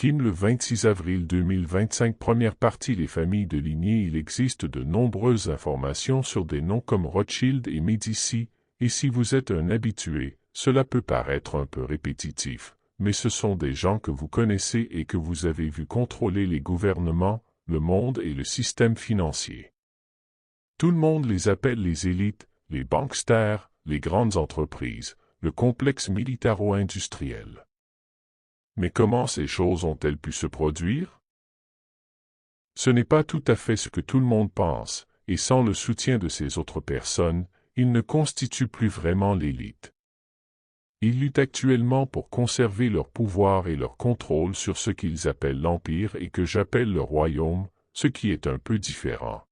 Kim le 26 avril 2025. Première partie. Les familles de lignée. Il existe de nombreuses informations sur des noms comme Rothschild et Médicis, et si vous êtes un habitué, cela peut paraître un peu répétitif, mais ce sont des gens que vous connaissez et que vous avez vu contrôler les gouvernements, le monde et le système financier. Tout le monde les appelle les élites, les banksters, les grandes entreprises, le complexe militaro-industriel. Mais comment ces choses ont-elles pu se produire? Ce n'est pas tout à fait ce que tout le monde pense, et sans le soutien de ces autres personnes, ils ne constituent plus vraiment l'élite. Ils luttent actuellement pour conserver leur pouvoir et leur contrôle sur ce qu'ils appellent l'Empire et que j'appelle le Royaume, ce qui est un peu différent.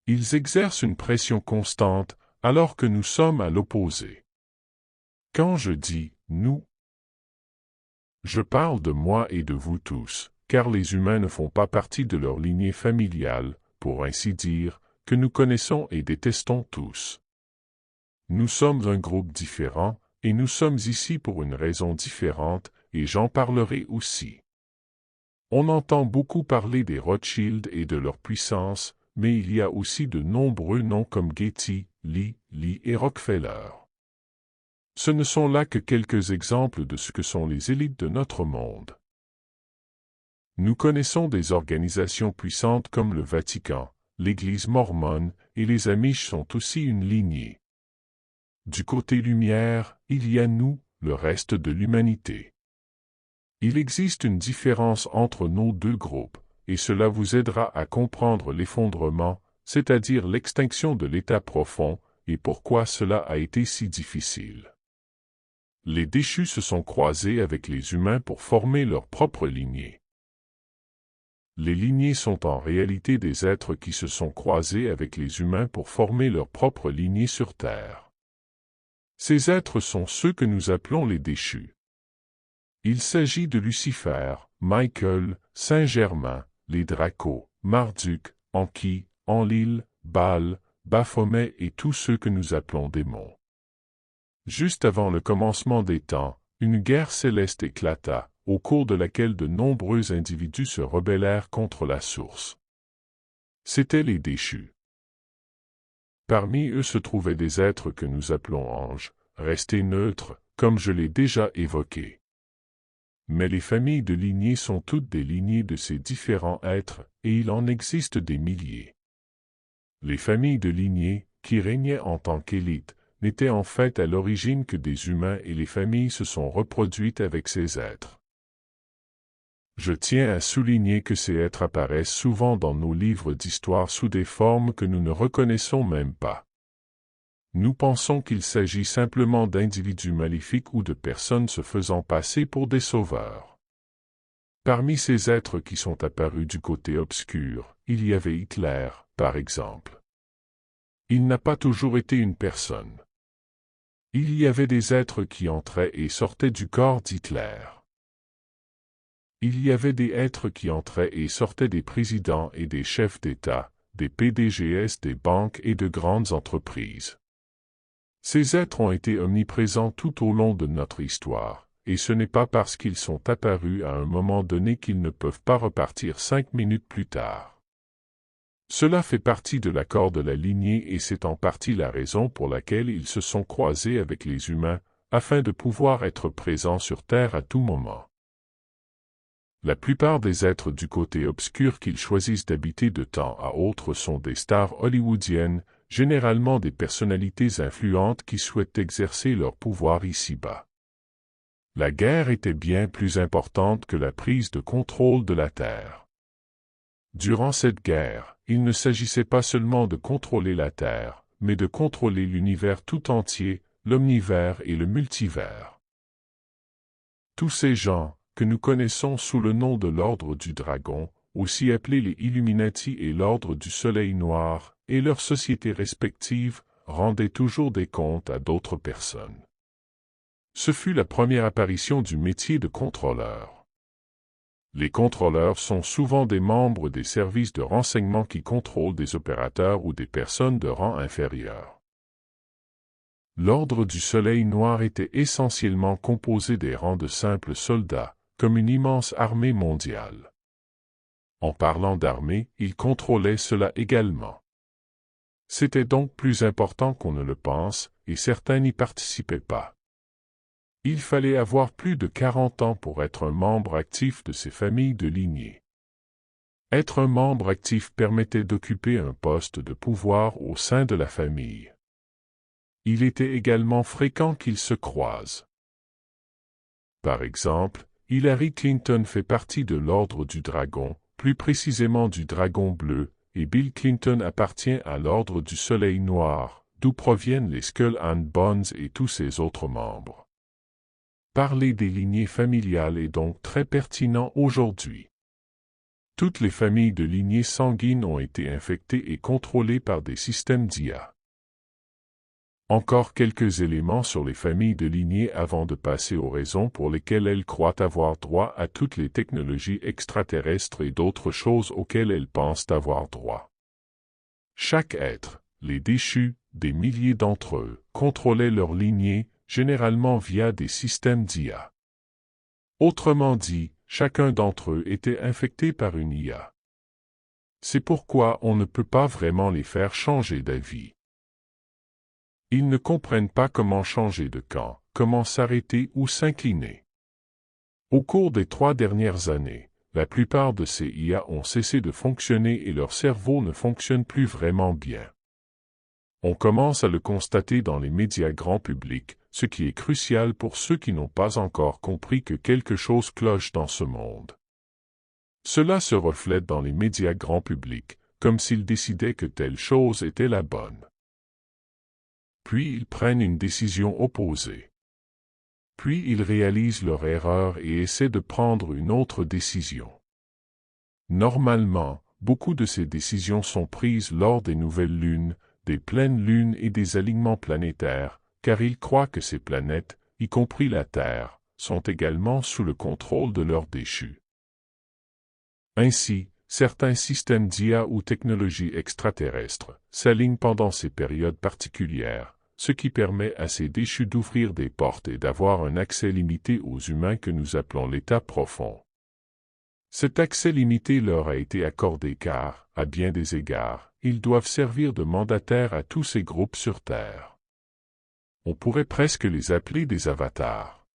Ils exercent une pression constante, alors que nous sommes à l'opposé. Quand je dis « nous », je parle de moi et de vous tous, car les humains ne font pas partie de leur lignée familiale, pour ainsi dire, que nous connaissons et détestons tous. Nous sommes un groupe différent, et nous sommes ici pour une raison différente, et j'en parlerai aussi. On entend beaucoup parler des Rothschild et de leur puissance, mais il y a aussi de nombreux noms comme Getty, Lee et Rockefeller. Ce ne sont là que quelques exemples de ce que sont les élites de notre monde. Nous connaissons des organisations puissantes comme le Vatican, l'Église mormone et les Amish sont aussi une lignée. Du côté lumière, il y a nous, le reste de l'humanité. Il existe une différence entre nos deux groupes, et cela vous aidera à comprendre l'effondrement, c'est-à-dire l'extinction de l'état profond, et pourquoi cela a été si difficile. Les déchus se sont croisés avec les humains pour former leur propre lignée. Les lignées sont en réalité des êtres qui se sont croisés avec les humains pour former leur propre lignée sur Terre. Ces êtres sont ceux que nous appelons les déchus. Il s'agit de Lucifer, Michael, Saint-Germain, les Dracos, Marduk, Enki, Enlil, Baal, Baphomet et tous ceux que nous appelons démons. Juste avant le commencement des temps, une guerre céleste éclata, au cours de laquelle de nombreux individus se rebellèrent contre la source. C'étaient les déchus. Parmi eux se trouvaient des êtres que nous appelons anges, restés neutres, comme je l'ai déjà évoqué. Mais les familles de lignées sont toutes des lignées de ces différents êtres, et il en existe des milliers. Les familles de lignées, qui régnaient en tant qu'élite, n'étaient en fait à l'origine que des humains et les familles se sont reproduites avec ces êtres. Je tiens à souligner que ces êtres apparaissent souvent dans nos livres d'histoire sous des formes que nous ne reconnaissons même pas. Nous pensons qu'il s'agit simplement d'individus maléfiques ou de personnes se faisant passer pour des sauveurs. Parmi ces êtres qui sont apparus du côté obscur, il y avait Hitler, par exemple. Il n'a pas toujours été une personne. Il y avait des êtres qui entraient et sortaient du corps d'Hitler. Il y avait des êtres qui entraient et sortaient des présidents et des chefs d'État, des PDGs des banques et de grandes entreprises. Ces êtres ont été omniprésents tout au long de notre histoire, et ce n'est pas parce qu'ils sont apparus à un moment donné qu'ils ne peuvent pas repartir 5 minutes plus tard. Cela fait partie de l'accord de la lignée et c'est en partie la raison pour laquelle ils se sont croisés avec les humains, afin de pouvoir être présents sur Terre à tout moment. La plupart des êtres du côté obscur qu'ils choisissent d'habiter de temps à autre sont des stars hollywoodiennes, généralement des personnalités influentes qui souhaitent exercer leur pouvoir ici-bas. La guerre était bien plus importante que la prise de contrôle de la Terre. Durant cette guerre, il ne s'agissait pas seulement de contrôler la Terre, mais de contrôler l'univers tout entier, l'omnivers et le multivers. Tous ces gens, que nous connaissons sous le nom de l'Ordre du Dragon, aussi appelés les Illuminati et l'Ordre du Soleil Noir, et leurs sociétés respectives, rendaient toujours des comptes à d'autres personnes. Ce fut la première apparition du métier de contrôleur. Les contrôleurs sont souvent des membres des services de renseignement qui contrôlent des opérateurs ou des personnes de rang inférieur. L'Ordre du Soleil Noir était essentiellement composé des rangs de simples soldats, comme une immense armée mondiale. En parlant d'armée, il contrôlait cela également. C'était donc plus important qu'on ne le pense, et certains n'y participaient pas. Il fallait avoir plus de 40 ans pour être un membre actif de ces familles de lignée. Être un membre actif permettait d'occuper un poste de pouvoir au sein de la famille. Il était également fréquent qu'ils se croisent. Par exemple, Hillary Clinton fait partie de l'Ordre du Dragon, plus précisément du Dragon bleu, et Bill Clinton appartient à l'Ordre du Soleil noir, d'où proviennent les Skull and Bones et tous ses autres membres. Parler des lignées familiales est donc très pertinent aujourd'hui. Toutes les familles de lignées sanguines ont été infectées et contrôlées par des systèmes d'IA. Encore quelques éléments sur les familles de lignées avant de passer aux raisons pour lesquelles elles croient avoir droit à toutes les technologies extraterrestres et d'autres choses auxquelles elles pensent avoir droit. Chaque être, les déchus, des milliers d'entre eux, contrôlait leur lignée, généralement via des systèmes d'IA. Autrement dit, chacun d'entre eux était infecté par une IA. C'est pourquoi on ne peut pas vraiment les faire changer d'avis. Ils ne comprennent pas comment changer de camp, comment s'arrêter ou s'incliner. Au cours des 3 dernières années, la plupart de ces IA ont cessé de fonctionner et leur cerveau ne fonctionne plus vraiment bien. On commence à le constater dans les médias grand public, ce qui est crucial pour ceux qui n'ont pas encore compris que quelque chose cloche dans ce monde. Cela se reflète dans les médias grand public, comme s'ils décidaient que telle chose était la bonne. Puis ils prennent une décision opposée. Puis ils réalisent leur erreur et essaient de prendre une autre décision. Normalement, beaucoup de ces décisions sont prises lors des nouvelles lunes, des pleines lunes et des alignements planétaires, car ils croient que ces planètes, y compris la Terre, sont également sous le contrôle de leurs déchus. Ainsi, certains systèmes d'IA ou technologies extraterrestres s'alignent pendant ces périodes particulières, ce qui permet à ces déchus d'ouvrir des portes et d'avoir un accès limité aux humains que nous appelons l'état profond. Cet accès limité leur a été accordé car, à bien des égards, ils doivent servir de mandataires à tous ces groupes sur Terre. On pourrait presque les appeler des avatars.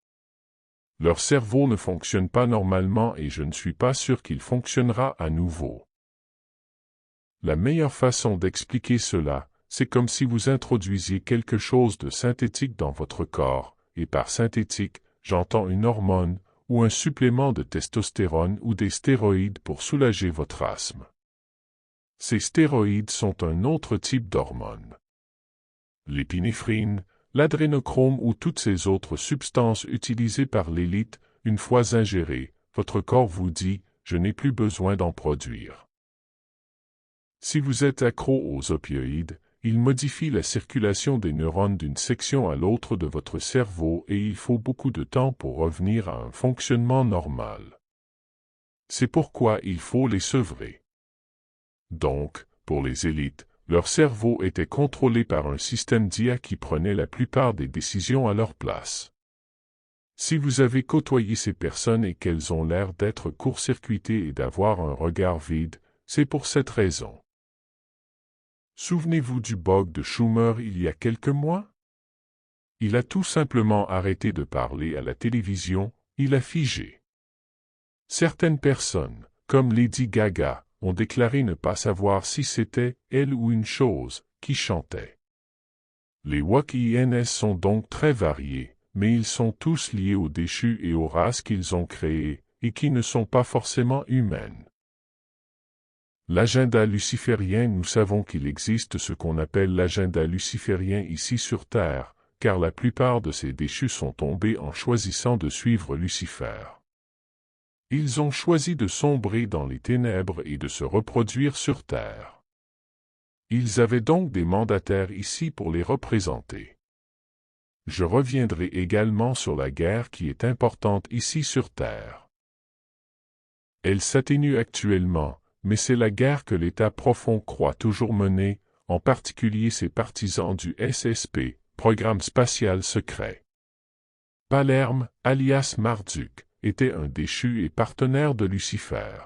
Leur cerveau ne fonctionne pas normalement et je ne suis pas sûr qu'il fonctionnera à nouveau. La meilleure façon d'expliquer cela, c'est comme si vous introduisiez quelque chose de synthétique dans votre corps, et par synthétique, j'entends une hormone, ou un supplément de testostérone ou des stéroïdes pour soulager votre asthme. Ces stéroïdes sont un autre type d'hormone. L'épinéphrine, l'adrénochrome ou toutes ces autres substances utilisées par l'élite, une fois ingérées, votre corps vous dit « je n'ai plus besoin d'en produire ». Si vous êtes accro aux opioïdes, ils modifient la circulation des neurones d'une section à l'autre de votre cerveau et il faut beaucoup de temps pour revenir à un fonctionnement normal. C'est pourquoi il faut les sevrer. Donc, pour les élites, leur cerveau était contrôlé par un système d'IA qui prenait la plupart des décisions à leur place. Si vous avez côtoyé ces personnes et qu'elles ont l'air d'être court-circuitées et d'avoir un regard vide, c'est pour cette raison. Souvenez-vous du bug de Schumer il y a quelques mois? Il a tout simplement arrêté de parler à la télévision, il a figé. Certaines personnes, comme Lady Gaga, ont déclaré ne pas savoir si c'était elle ou une chose qui chantait. Les WAC-INS sont donc très variés, mais ils sont tous liés aux déchus et aux races qu'ils ont créées, et qui ne sont pas forcément humaines. L'agenda luciférien, nous savons qu'il existe ce qu'on appelle l'agenda luciférien ici sur Terre, car la plupart de ces déchus sont tombés en choisissant de suivre Lucifer. Ils ont choisi de sombrer dans les ténèbres et de se reproduire sur Terre. Ils avaient donc des mandataires ici pour les représenter. Je reviendrai également sur la guerre qui est importante ici sur Terre. Elle s'atténue actuellement, mais c'est la guerre que l'État profond croit toujours mener, en particulier ses partisans du SSP, Programme spatial secret. Palerme, alias Marduk, était un déchu et partenaire de Lucifer.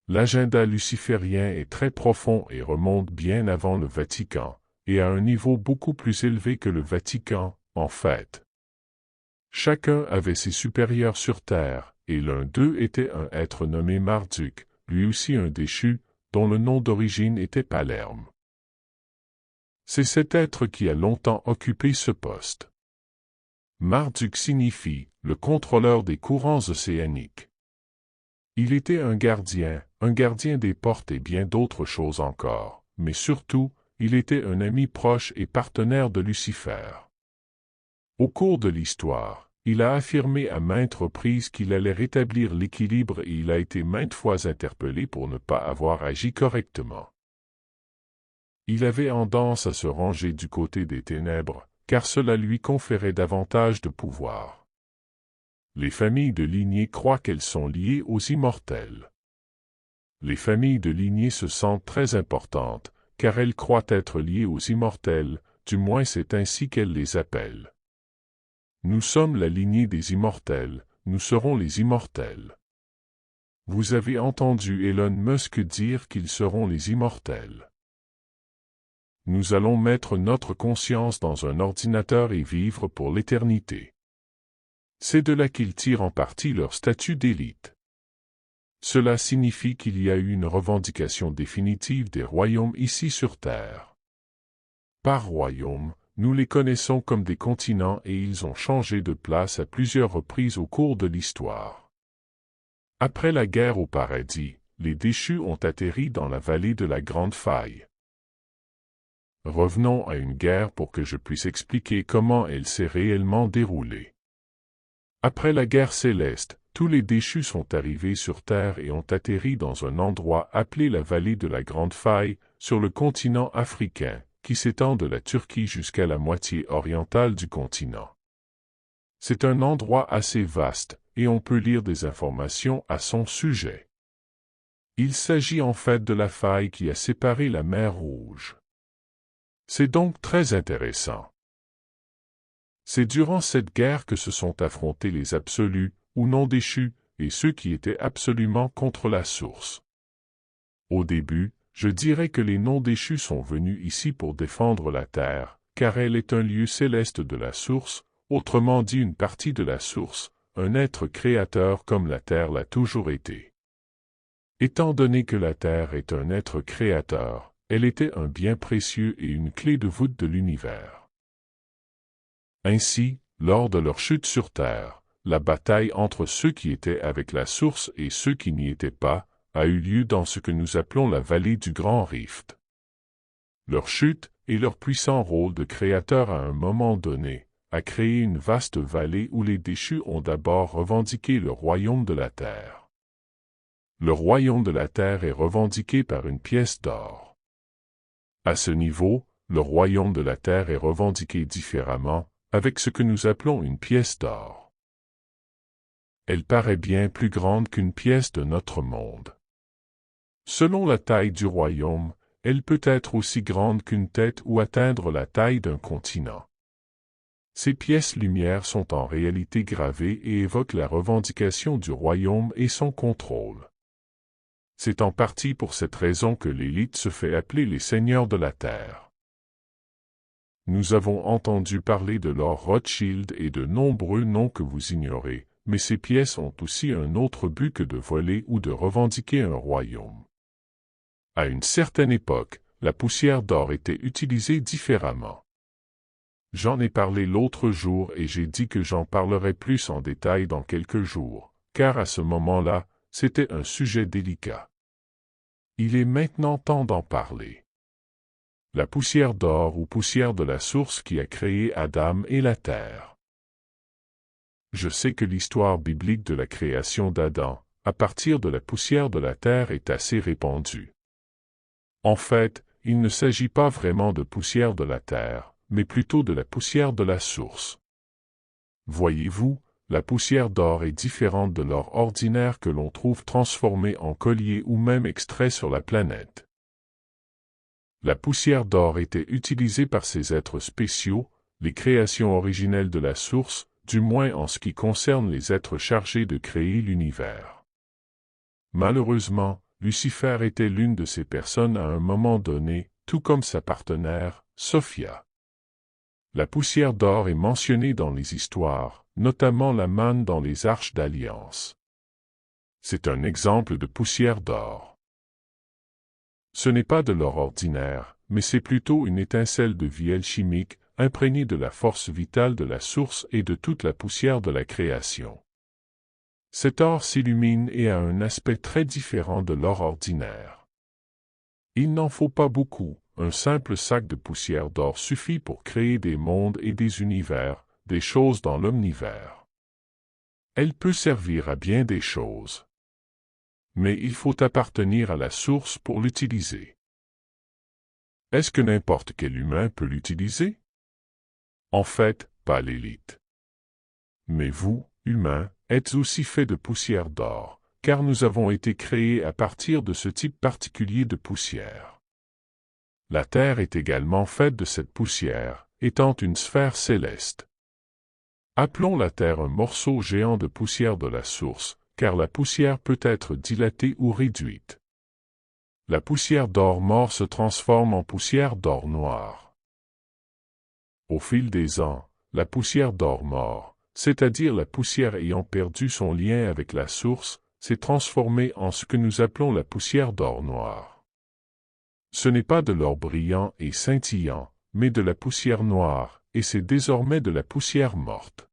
L'agenda luciférien est très profond et remonte bien avant le Vatican, et à un niveau beaucoup plus élevé que le Vatican, en fait. Chacun avait ses supérieurs sur terre, et l'un d'eux était un être nommé Marduk, lui aussi un déchu, dont le nom d'origine était Palerme. C'est cet être qui a longtemps occupé ce poste. Marduk signifie « le contrôleur des courants océaniques ». Il était un gardien des portes et bien d'autres choses encore, mais surtout, il était un ami proche et partenaire de Lucifer. Au cours de l'histoire, il a affirmé à maintes reprises qu'il allait rétablir l'équilibre et il a été maintes fois interpellé pour ne pas avoir agi correctement. Il avait tendance à se ranger du côté des ténèbres, car cela lui conférait davantage de pouvoir. Les familles de lignée croient qu'elles sont liées aux immortels. Les familles de lignée se sentent très importantes, car elles croient être liées aux immortels, du moins c'est ainsi qu'elles les appellent. Nous sommes la lignée des immortels, nous serons les immortels. Vous avez entendu Elon Musk dire qu'ils seront les immortels. Nous allons mettre notre conscience dans un ordinateur et vivre pour l'éternité. C'est de là qu'ils tirent en partie leur statut d'élite. Cela signifie qu'il y a eu une revendication définitive des royaumes ici sur Terre. Par royaume, nous les connaissons comme des continents et ils ont changé de place à plusieurs reprises au cours de l'histoire. Après la guerre au paradis, les déchus ont atterri dans la vallée de la Grande Faille. Revenons à une guerre pour que je puisse expliquer comment elle s'est réellement déroulée. Après la guerre céleste, tous les déchus sont arrivés sur Terre et ont atterri dans un endroit appelé la vallée de la Grande Faille, sur le continent africain, qui s'étend de la Turquie jusqu'à la moitié orientale du continent. C'est un endroit assez vaste, et on peut lire des informations à son sujet. Il s'agit en fait de la faille qui a séparé la mer Rouge. C'est donc très intéressant. C'est durant cette guerre que se sont affrontés les absolus, ou non déchus, et ceux qui étaient absolument contre la source. Au début, je dirais que les non déchus sont venus ici pour défendre la terre, car elle est un lieu céleste de la source, autrement dit une partie de la source, un être créateur comme la terre l'a toujours été. Étant donné que la terre est un être créateur, elle était un bien précieux et une clé de voûte de l'univers. Ainsi, lors de leur chute sur Terre, la bataille entre ceux qui étaient avec la source et ceux qui n'y étaient pas, a eu lieu dans ce que nous appelons la vallée du Grand Rift. Leur chute, et leur puissant rôle de créateur à un moment donné, a créé une vaste vallée où les déchus ont d'abord revendiqué le royaume de la Terre. Le royaume de la Terre est revendiqué par une pièce d'or. À ce niveau, le royaume de la Terre est revendiqué différemment, avec ce que nous appelons une pièce d'or. Elle paraît bien plus grande qu'une pièce de notre monde. Selon la taille du royaume, elle peut être aussi grande qu'une tête ou atteindre la taille d'un continent. Ces pièces lumière sont en réalité gravées et évoquent la revendication du royaume et son contrôle. C'est en partie pour cette raison que l'élite se fait appeler les seigneurs de la terre. Nous avons entendu parler de l'or Rothschild et de nombreux noms que vous ignorez, mais ces pièces ont aussi un autre but que de voler ou de revendiquer un royaume. À une certaine époque, la poussière d'or était utilisée différemment. J'en ai parlé l'autre jour et j'ai dit que j'en parlerai plus en détail dans quelques jours, car à ce moment-là, c'était un sujet délicat. Il est maintenant temps d'en parler. La poussière d'or ou poussière de la source qui a créé Adam et la terre. Je sais que l'histoire biblique de la création d'Adam, à partir de la poussière de la terre, est assez répandue. En fait, il ne s'agit pas vraiment de poussière de la terre, mais plutôt de la poussière de la source. Voyez-vous, la poussière d'or est différente de l'or ordinaire que l'on trouve transformé en collier ou même extrait sur la planète. La poussière d'or était utilisée par ces êtres spéciaux, les créations originelles de la source, du moins en ce qui concerne les êtres chargés de créer l'univers. Malheureusement, Lucifer était l'une de ces personnes à un moment donné, tout comme sa partenaire, Sophia. La poussière d'or est mentionnée dans les histoires, notamment la manne dans les arches d'alliance. C'est un exemple de poussière d'or. Ce n'est pas de l'or ordinaire, mais c'est plutôt une étincelle de vie alchimique, imprégnée de la force vitale de la source et de toute la poussière de la création. Cet or s'illumine et a un aspect très différent de l'or ordinaire. Il n'en faut pas beaucoup, un simple sac de poussière d'or suffit pour créer des mondes et des univers, des choses dans l'omnivers. Elle peut servir à bien des choses. Mais il faut appartenir à la source pour l'utiliser. Est-ce que n'importe quel humain peut l'utiliser? En fait, pas l'élite. Mais vous, humains, êtes aussi faits de poussière d'or, car nous avons été créés à partir de ce type particulier de poussière. La Terre est également faite de cette poussière, étant une sphère céleste. Appelons la Terre un morceau géant de poussière de la source, car la poussière peut être dilatée ou réduite. La poussière d'or mort se transforme en poussière d'or noir. Au fil des ans, la poussière d'or mort, c'est-à-dire la poussière ayant perdu son lien avec la source, s'est transformée en ce que nous appelons la poussière d'or noir. Ce n'est pas de l'or brillant et scintillant, mais de la poussière noire, et c'est désormais de la poussière morte.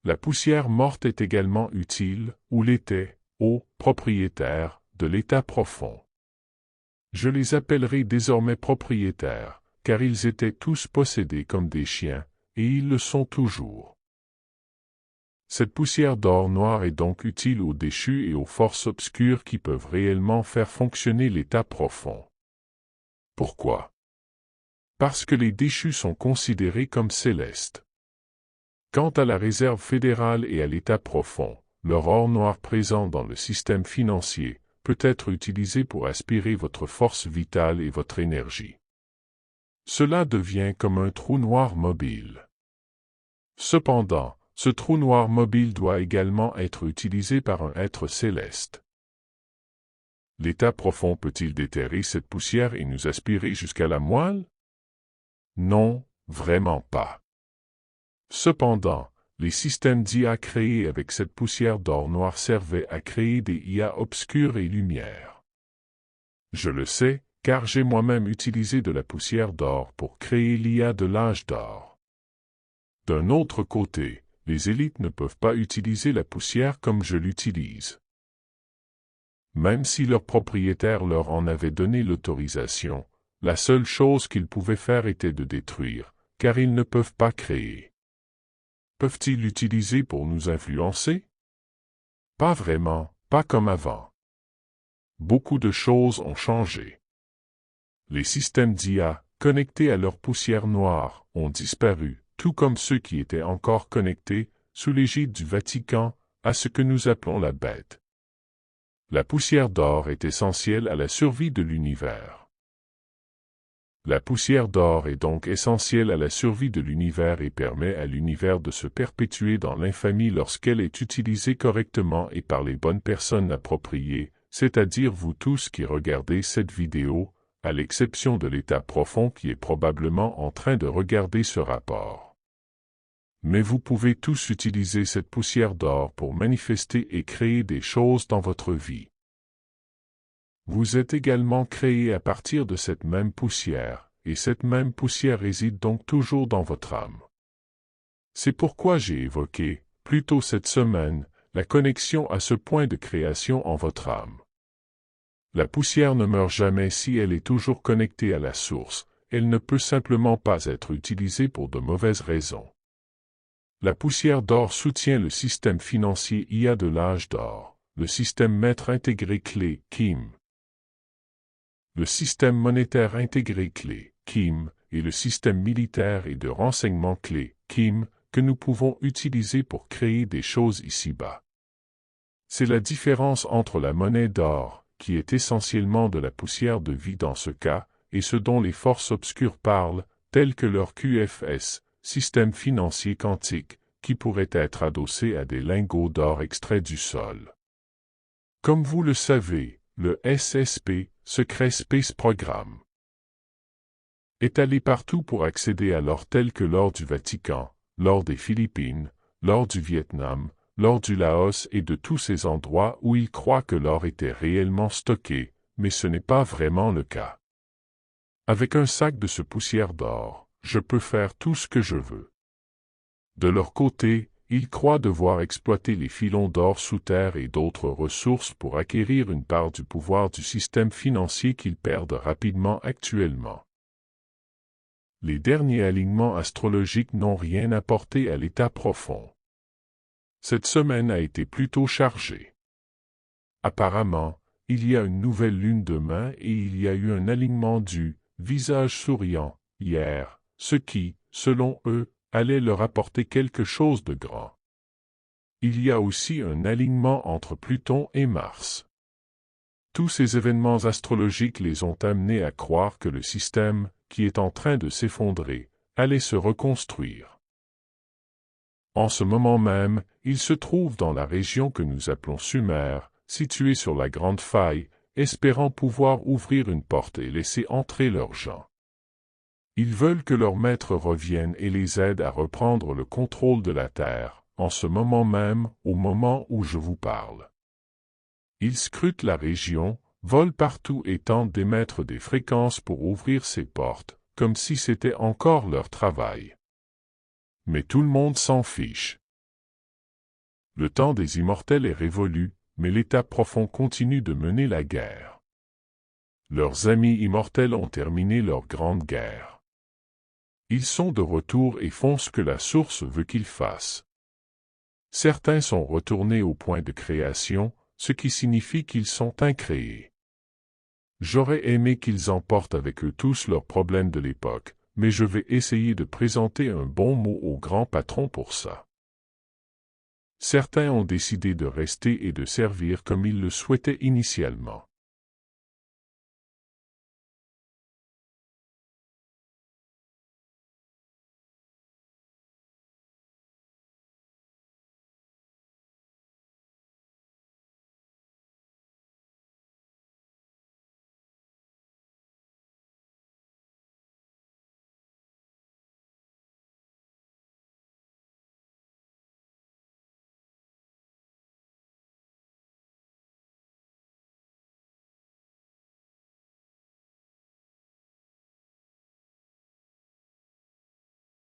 La poussière morte est également utile, ou l'était, aux propriétaires de l'état profond. Je les appellerai désormais propriétaires, car ils étaient tous possédés comme des chiens, et ils le sont toujours. Cette poussière d'or noir est donc utile aux déchus et aux forces obscures qui peuvent réellement faire fonctionner l'état profond. Pourquoi? Parce que les déchus sont considérés comme célestes. Quant à la réserve fédérale et à l'état profond, leur or noir présent dans le système financier peut être utilisé pour aspirer votre force vitale et votre énergie. Cela devient comme un trou noir mobile. Cependant, ce trou noir mobile doit également être utilisé par un être céleste. L'état profond peut-il déterrer cette poussière et nous aspirer jusqu'à la moelle? Non, vraiment pas. Cependant, les systèmes d'IA créés avec cette poussière d'or noir servaient à créer des IA obscures et lumière. Je le sais, car j'ai moi-même utilisé de la poussière d'or pour créer l'IA de l'âge d'or. D'un autre côté, les élites ne peuvent pas utiliser la poussière comme je l'utilise. Même si leur propriétaire leur en avait donné l'autorisation, la seule chose qu'ils pouvaient faire était de détruire, car ils ne peuvent pas créer. Peuvent-ils l'utiliser pour nous influencer? Pas vraiment, pas comme avant. Beaucoup de choses ont changé. Les systèmes d'IA, connectés à leur poussière noire, ont disparu, tout comme ceux qui étaient encore connectés, sous l'égide du Vatican, à ce que nous appelons la bête. La poussière d'or est essentielle à la survie de l'univers. La poussière d'or est donc essentielle à la survie de l'univers et permet à l'univers de se perpétuer dans l'infamie lorsqu'elle est utilisée correctement et par les bonnes personnes appropriées, c'est-à-dire vous tous qui regardez cette vidéo, à l'exception de l'état profond qui est probablement en train de regarder ce rapport. Mais vous pouvez tous utiliser cette poussière d'or pour manifester et créer des choses dans votre vie. Vous êtes également créé à partir de cette même poussière, et cette même poussière réside donc toujours dans votre âme. C'est pourquoi j'ai évoqué, plus tôt cette semaine, la connexion à ce point de création en votre âme. La poussière ne meurt jamais si elle est toujours connectée à la source, elle ne peut simplement pas être utilisée pour de mauvaises raisons. La poussière d'or soutient le système financier IA de l'âge d'or, le système maître intégré clé, KIM. Le système monétaire intégré clé, KIM, et le système militaire et de renseignement clé, KIM, que nous pouvons utiliser pour créer des choses ici-bas. C'est la différence entre la monnaie d'or, qui est essentiellement de la poussière de vie dans ce cas, et ce dont les forces obscures parlent, telles que leur QFS, système financier quantique, qui pourraient être adossés à des lingots d'or extraits du sol. Comme vous le savez, le SSP, Secret Space Program, est allé partout pour accéder à l'or tel que l'or du Vatican, l'or des Philippines, l'or du Vietnam, l'or du Laos et de tous ces endroits où il croit que l'or était réellement stocké, mais ce n'est pas vraiment le cas. Avec un sac de ce poussière d'or, je peux faire tout ce que je veux. De leur côté, ils croient devoir exploiter les filons d'or sous terre et d'autres ressources pour acquérir une part du pouvoir du système financier qu'ils perdent rapidement actuellement. Les derniers alignements astrologiques n'ont rien apporté à l'état profond. Cette semaine a été plutôt chargée. Apparemment, il y a une nouvelle lune demain et il y a eu un alignement du visage souriant hier, ce qui, selon eux, allait leur apporter quelque chose de grand. Il y a aussi un alignement entre Pluton et Mars. Tous ces événements astrologiques les ont amenés à croire que le système, qui est en train de s'effondrer, allait se reconstruire. En ce moment même, ils se trouvent dans la région que nous appelons Sumer, située sur la Grande Faille, espérant pouvoir ouvrir une porte et laisser entrer leurs gens. Ils veulent que leur maître revienne et les aide à reprendre le contrôle de la Terre, en ce moment même, au moment où je vous parle. Ils scrutent la région, volent partout et tentent d'émettre des fréquences pour ouvrir ces portes, comme si c'était encore leur travail. Mais tout le monde s'en fiche. Le temps des immortels est révolu, mais l'état profond continue de mener la guerre. Leurs amis immortels ont terminé leur grande guerre. Ils sont de retour et font ce que la source veut qu'ils fassent. Certains sont retournés au point de création, ce qui signifie qu'ils sont incréés. J'aurais aimé qu'ils emportent avec eux tous leurs problèmes de l'époque, mais je vais essayer de présenter un bon mot au grand patron pour ça. Certains ont décidé de rester et de servir comme ils le souhaitaient initialement.